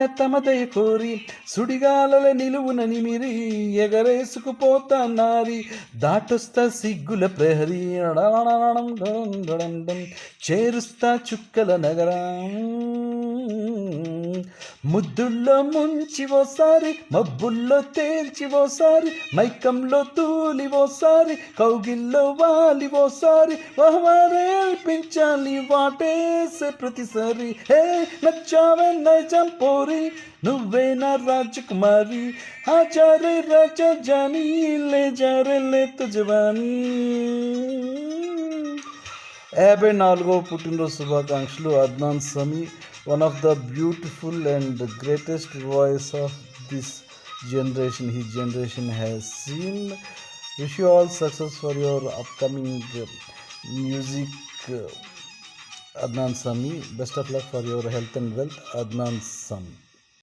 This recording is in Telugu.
తమదయ కోరి సుడిగాలల నిలువున నిమిరి ఎగరేసుకుపోతా నారి దాటొస్తా సిగ్గుల ప్రహరీ చేరుస్తా చుక్కల నగరం ముద్దుల్లో ముంచి ఓసారి మబ్బుల్లో తేల్చి ఓసారి మైకంలో తూలి ఓసారి కౌగిల్లో వాలి ఓసారి వహవారేల్పించాలి వాటేసే ప్రతిసారి హే నచ్చావే నైజం పోరి నువ్వే నా రాజకుమారి ఆచారే రాజా జానీ లే జారే లే తుజవానీ 54వ పుట్టినరోజు శుభాకాంక్షలు Adnan Sami, one of the beautiful and greatest voice of this generation his generation has seen. Wish you all success for your upcoming music, Adnan Sami. Best of luck for your health and wealth, Adnan Sami.